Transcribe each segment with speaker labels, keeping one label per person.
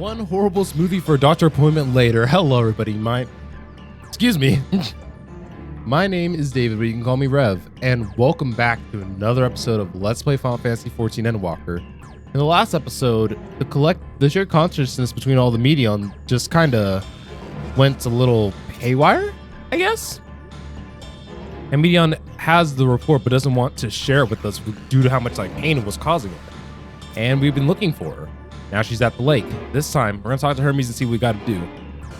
Speaker 1: One horrible smoothie for a doctor appointment later. Hello, everybody. Excuse me. My name is David, but you can call me Rev, and welcome back to another episode of Let's Play Final Fantasy XIV Endwalker. In the last episode, the shared consciousness between all the Medion just kind of went a little haywire, I guess? And Medion has the report, but doesn't want to share it with us due to how much pain it was causing her. And we've been looking for her. Now she's at the lake. This time, we're gonna talk to Hermes and see what we gotta do.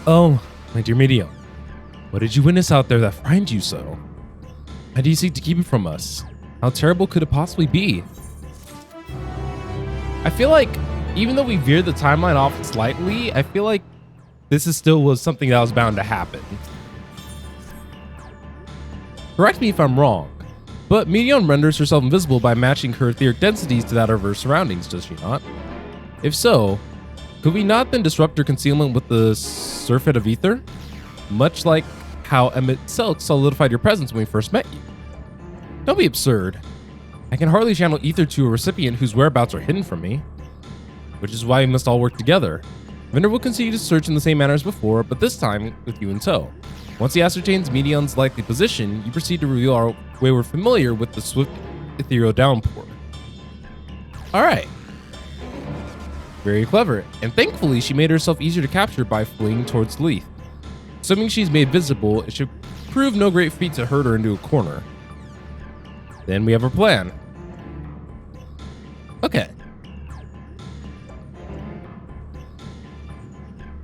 Speaker 1: Oh, my dear Medion. What did you witness out there that frightened you so? How do you seek to keep it from us? How terrible could it possibly be? I feel like, even though we veered the timeline off slightly, I feel like this still was something that was bound to happen. Correct me if I'm wrong, but Medion renders herself invisible by matching her etheric densities to that of her surroundings, does she not? If so, could we not then disrupt her concealment with the surfeit of ether? Much like how Emmett itself solidified your presence when we first met you. Don't be absurd. I can hardly channel ether to a recipient whose whereabouts are hidden from me. Which is why we must all work together. Vendor will continue to search in the same manner as before, but this time with you in tow. Once he ascertains Medion's likely position, you proceed to reveal our way we're familiar with the swift ethereal downpour. Alright. Very clever, and thankfully she made herself easier to capture by fleeing towards Leith. Assuming she's made visible, it should prove no great feat to herd her into a corner. Then we have our plan. Okay.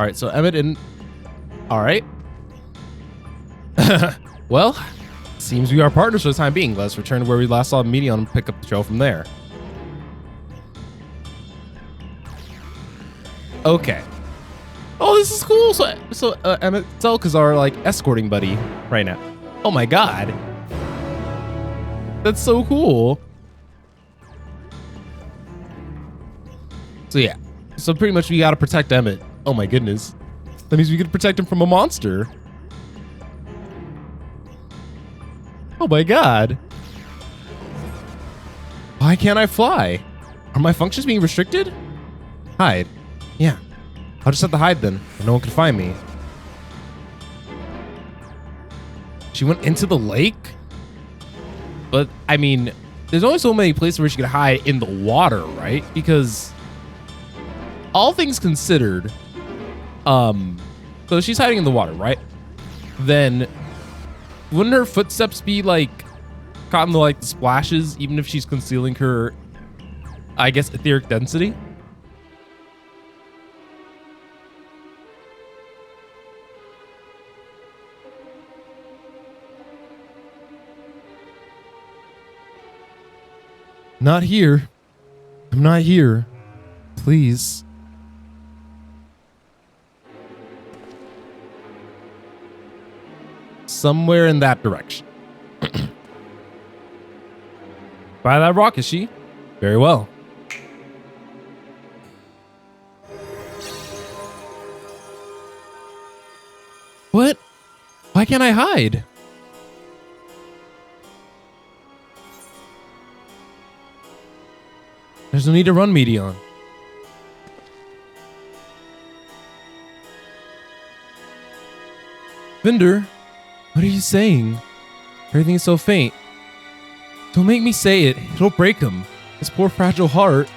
Speaker 1: Alright, so Emmett and... Alright. Well, seems we are partners for the time being. Let's return to where we last saw Medion and pick up the trail from there. Okay. Oh, this is cool. So Emmett Selk is our escorting buddy right now. Oh my god. That's so cool. So yeah. So pretty much we gotta protect Emmett. Oh my goodness. That means we could protect him from a monster. Oh my god. Why can't I fly? Are my functions being restricted? Hide. Yeah. I'll just have to hide then, and no one can find me. She went into the lake? But, I mean, there's only so many places where she could hide in the water, right? Because, all things considered, so she's hiding in the water, right? Then, wouldn't her footsteps be, caught in the splashes, even if she's concealing her, I guess, etheric density? Not here. I'm not here. Please. Somewhere in that direction. By that rock, is she? Very well. What? Why can't I hide? There's no need to run, Medion. Vendor, what are you saying? Everything is so faint. Don't make me say it. It'll break him. His poor fragile heart.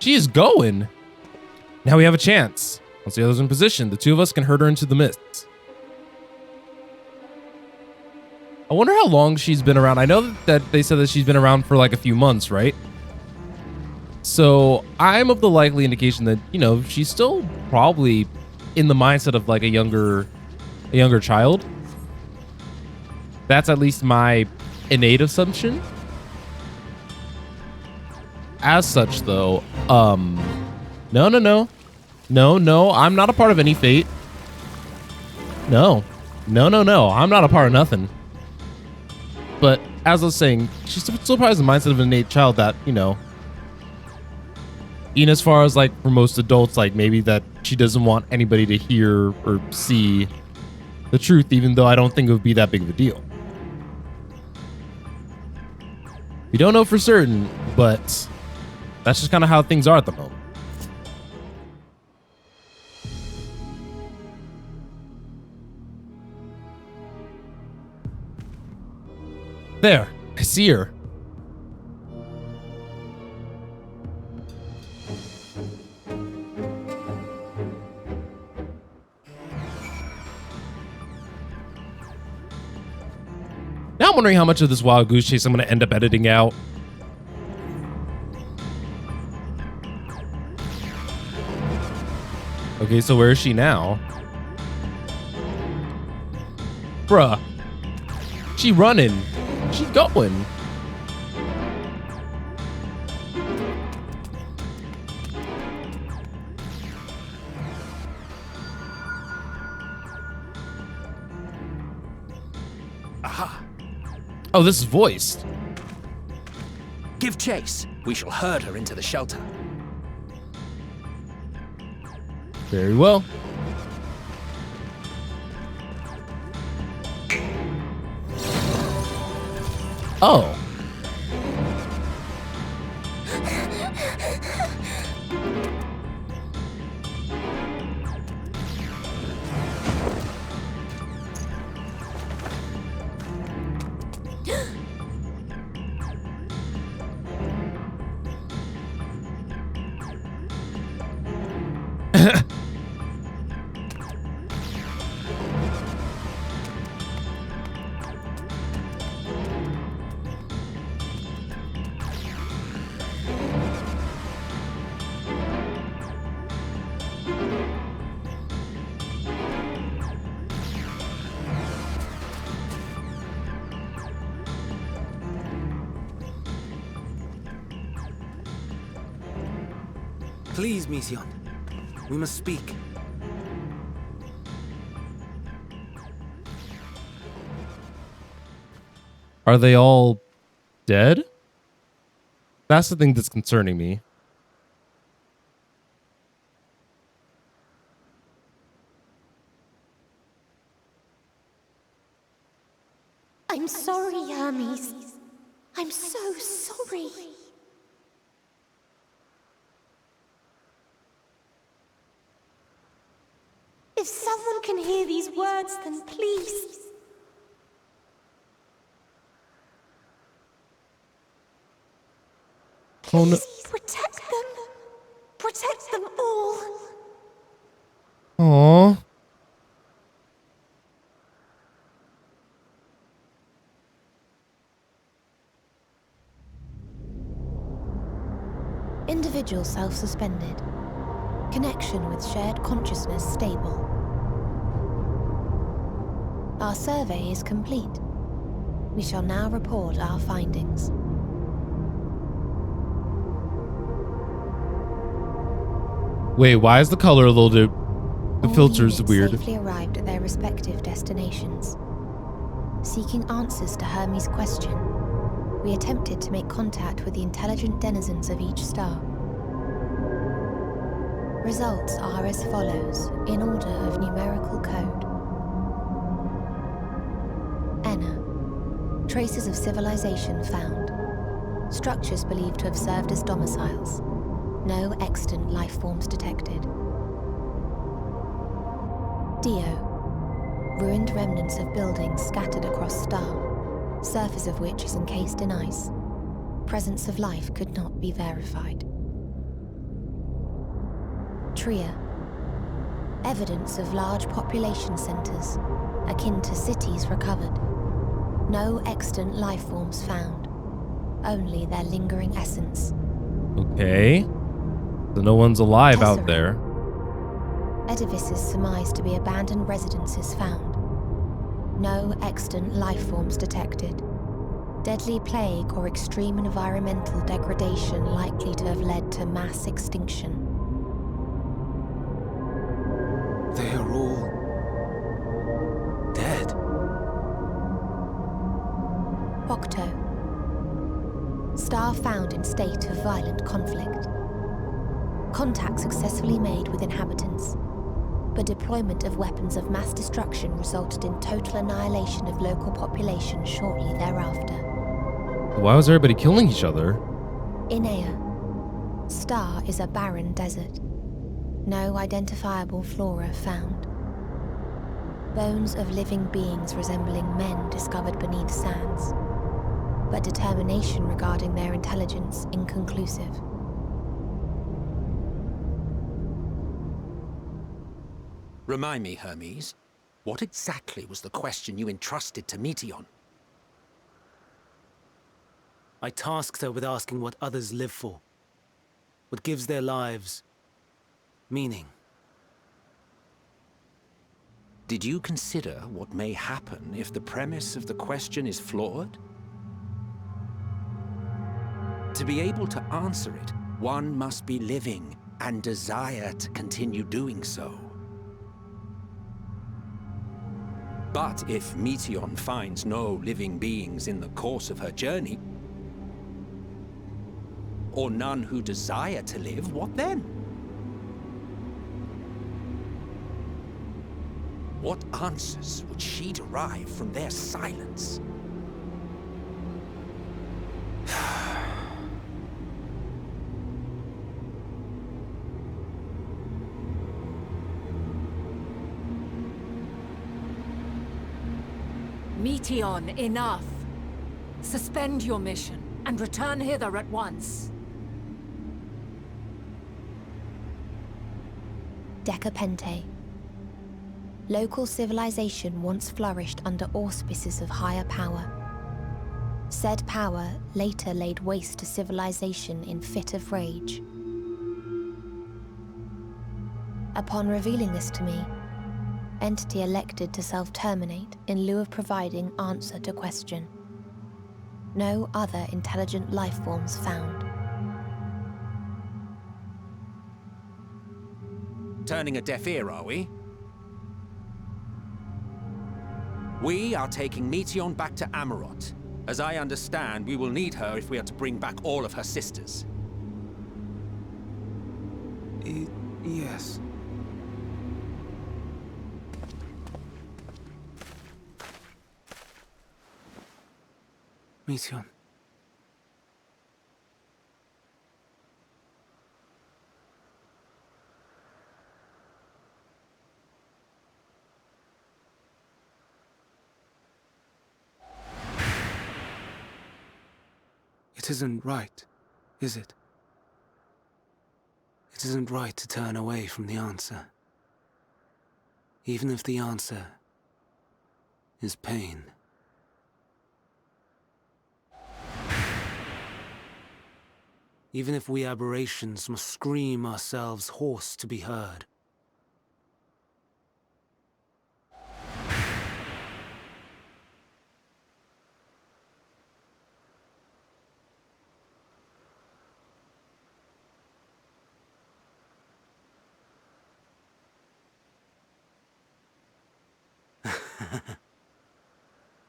Speaker 1: She is going. Now we have a chance. Once the other's in position, the two of us can herd her into the mists. I wonder how long she's been around. I know that they said that she's been around for a few months, right? So I'm of the likely indication that, she's still probably in the mindset of a younger child. That's at least my innate assumption. As such, though, no, I'm not a part of any fate. No, I'm not a part of nothing. But as I was saying, she's still probably has the mindset of an innate child that, even as far as for most adults, maybe that she doesn't want anybody to hear or see the truth, even though I don't think it would be that big of a deal. We don't know for certain, but That's just kind of how things are at the moment. There, I see her. Now I'm wondering how much of this wild goose chase I'm going to end up editing out. Okay, so where is she now? Bruh. She running. She going.
Speaker 2: Aha!
Speaker 1: Oh, this is voiced.
Speaker 2: Give chase. We shall herd her into the shelter.
Speaker 1: Very well. Oh.
Speaker 2: Please, Mission. We must speak.
Speaker 1: Are they all dead? That's the thing that's concerning me.
Speaker 3: I'm sorry, Hermes. I'm so sorry. If someone can hear these words, then please.
Speaker 1: Oh no.
Speaker 3: Please protect them. Protect them all.
Speaker 1: Aww.
Speaker 3: Individual self-suspended. Connection with shared consciousness stable. Our survey is complete. We shall now report our findings.
Speaker 1: Wait, why is the color a little bit... The
Speaker 3: All
Speaker 1: filter's
Speaker 3: units
Speaker 1: weird.
Speaker 3: safely arrived at their respective destinations. Seeking answers to Hermes' question, we attempted to make contact with the intelligent denizens of each star. Results are as follows, in order of numerical code. Enna. Traces of civilization found. Structures believed to have served as domiciles. No extant life forms detected. Dio. Ruined remnants of buildings scattered across star, surface of which is encased in ice. Presence of life could not be verified. Tria. Evidence of large population centers, akin to cities recovered. No extant life forms found, only their lingering essence.
Speaker 1: Okay. So no one's alive out
Speaker 3: Tesseract.
Speaker 1: there.
Speaker 3: Edifices surmised to be abandoned residences found. No extant life forms detected. Deadly plague or extreme environmental degradation likely to have led to mass extinction.
Speaker 2: They are all dead.
Speaker 3: Octo. Star found in state of violent conflict. Contact successfully made with inhabitants, but deployment of weapons of mass destruction resulted in total annihilation of local population shortly thereafter.
Speaker 1: Why was everybody killing each other?
Speaker 3: Inea. Star is a barren desert. No identifiable flora found. Bones of living beings resembling men discovered beneath sands, but determination regarding their intelligence inconclusive.
Speaker 2: Remind me, Hermes, what exactly was the question you entrusted to Meteion?
Speaker 4: I tasked her with asking what others live for. What gives their lives meaning.
Speaker 2: Did you consider what may happen if the premise of the question is flawed? To be able to answer it, one must be living and desire to continue doing so. But if Meteion finds no living beings in the course of her journey, or none who desire to live, what then? What answers would she derive from their silence?
Speaker 5: Meteion, enough! Suspend your mission and return hither at once.
Speaker 3: Decapente. Local civilization once flourished under auspices of higher power. Said power later laid waste to civilization in fit of rage. Upon revealing this to me, entity elected to self-terminate in lieu of providing answer to question. No other intelligent life forms found.
Speaker 2: Turning a deaf ear, are we? We are taking Meteion back to Amarot. As I understand, we will need her if we are to bring back all of her sisters.
Speaker 4: Yes. Meteion. It isn't right, is it? It isn't right to turn away from the answer. Even if the answer is pain. Even if we aberrations must scream ourselves hoarse to be heard.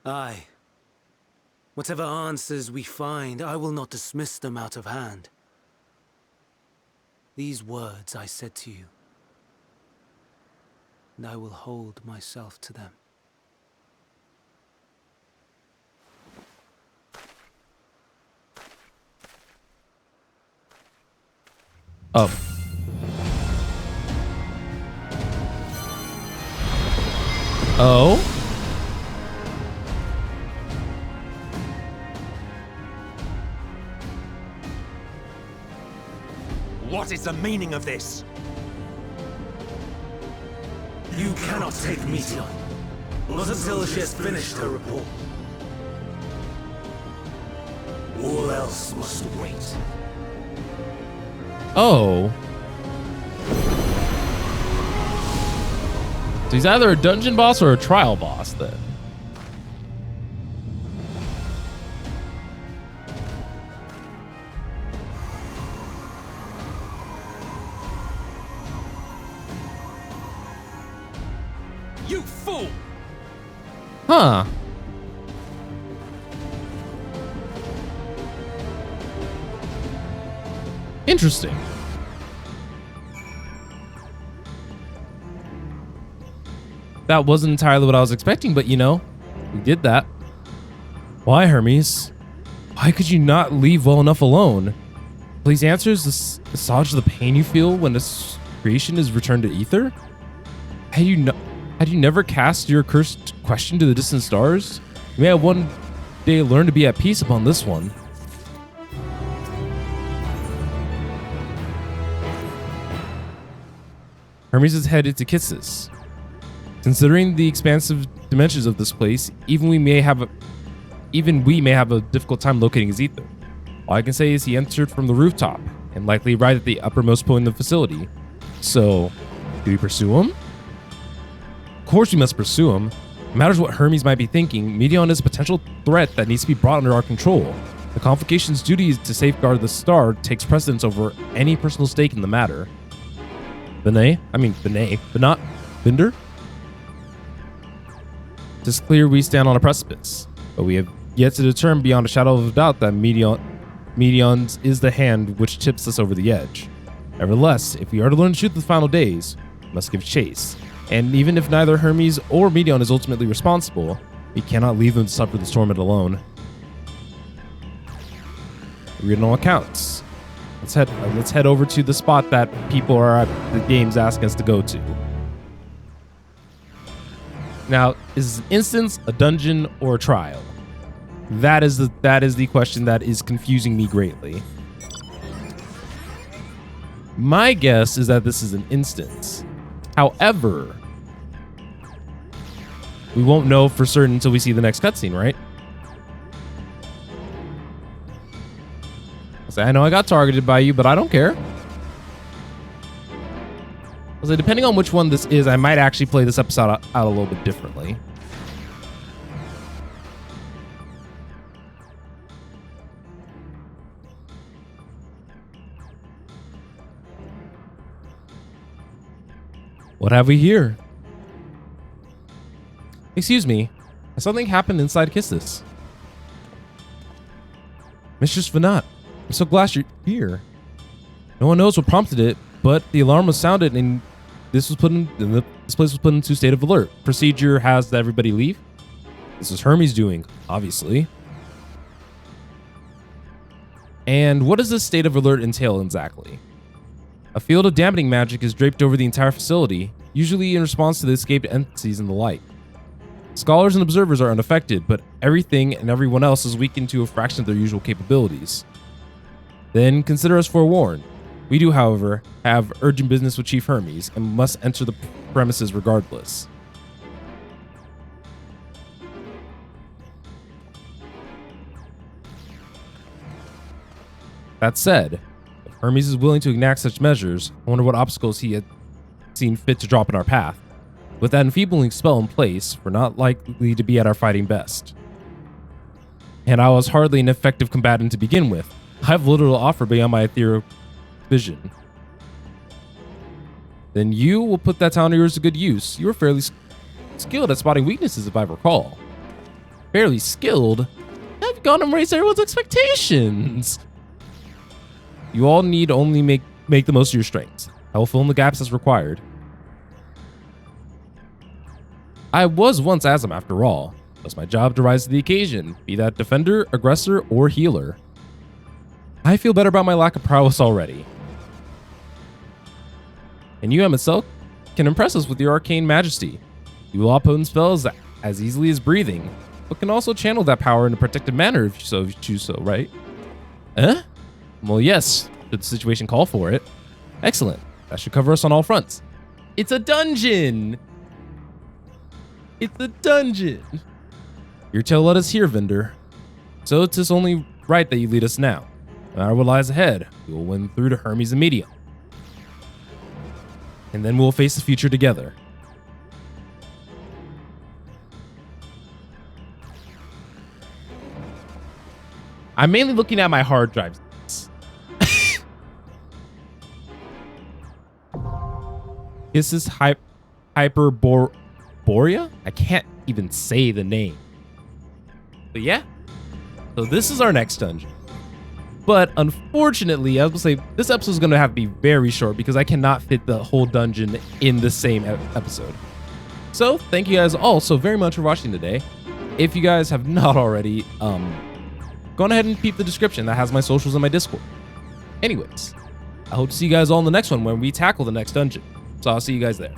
Speaker 4: Aye. Whatever answers we find, I will not dismiss them out of hand. These words I said to you, and I will hold myself to them.
Speaker 1: Oh. Oh?
Speaker 2: What is the meaning of this?
Speaker 4: You cannot take Meteion, not until she has finished her report. All else must wait.
Speaker 1: Oh. So he's either a dungeon boss or a trial boss then.
Speaker 2: You fool!
Speaker 1: Huh. Interesting. That wasn't entirely what I was expecting, but you know, we did that. Why, Hermes? Why could you not leave well enough alone? Please answer, is this massage the pain you feel when this creation is returned to ether? Had you never cast your cursed question to the distant stars? You may have one day learn to be at peace upon this one. Hermes is headed to Kisses. Considering the expansive dimensions of this place, even we may have a difficult time locating his ether. All I can say is he entered from the rooftop and likely arrived at the uppermost point of the facility. So, do we pursue him? Of course we must pursue him. No matter what Hermes might be thinking, Meteon is a potential threat that needs to be brought under our control. The Convocation's duty to safeguard the star takes precedence over any personal stake in the matter. Benet, but not Binder? It is clear we stand on a precipice, but we have yet to determine beyond a shadow of a doubt that Meteon's is the hand which tips us over the edge. Nevertheless, if we are to learn the truth of the final days, we must give chase. And even if neither Hermes or Meteon is ultimately responsible, we cannot leave them to suffer this torment alone. Read all accounts. Let's head over to the spot that people are at the games asking us to go to. Now, is this an instance, a dungeon, or a trial? That is the question that is confusing me greatly. My guess is that this is an instance. However, we won't know for certain until we see the next cutscene, right? I know I got targeted by you, but I don't care. So depending on which one this is, I might actually play this episode out a little bit differently. What have we here? Excuse me. Something happened inside Kisses. Mistress Venat, I'm so glad you're here. No one knows what prompted it, but the alarm was sounded and this place was put into a state of alert. Procedure has everybody leave. This is Hermes doing, obviously. And what does this state of alert entail exactly? A field of dampening magic is draped over the entire facility, usually in response to the escaped entities and the like. Scholars and observers are unaffected, but everything and everyone else is weakened to a fraction of their usual capabilities. Then consider us forewarned. We do, however, have urgent business with Chief Hermes and must enter the premises regardless. That said, if Hermes is willing to enact such measures, I wonder what obstacles he had seen fit to drop in our path. With that enfeebling spell in place, we're not likely to be at our fighting best. And I was hardly an effective combatant to begin with. I have little to offer beyond my ethereal vision. Then you will put that talent of yours to good use. You are fairly skilled at spotting weaknesses, if I recall. Fairly skilled? I've gone and raised everyone's expectations. You all need only make the most of your strengths. I will fill in the gaps as required. I was once Azam after all. It was my job to rise to the occasion, be that defender, aggressor, or healer. I feel better about my lack of prowess already. And you, Emet, can impress us with your arcane majesty. You will potent spells as easily as breathing, but can also channel that power in a protective manner if you choose so, right? Well, yes, should the situation call for it. Excellent. That should cover us on all fronts. It's a dungeon! It's a dungeon! Your tale led us here, Vendor. So it is only right that you lead us now. No matter what lies ahead, we will win through to Hermes and Meteon. And then we'll face the future together. I'm mainly looking at my hard drives. This is Hyperborea? I can't even say the name. But yeah. So this is our next dungeon. But unfortunately, I was going to say, this episode is going to have to be very short because I cannot fit the whole dungeon in the same episode. So thank you guys all so very much for watching today. If you guys have not already, go on ahead and peep the description. That has my socials and my Discord. Anyways, I hope to see you guys all in the next one when we tackle the next dungeon. So I'll see you guys there.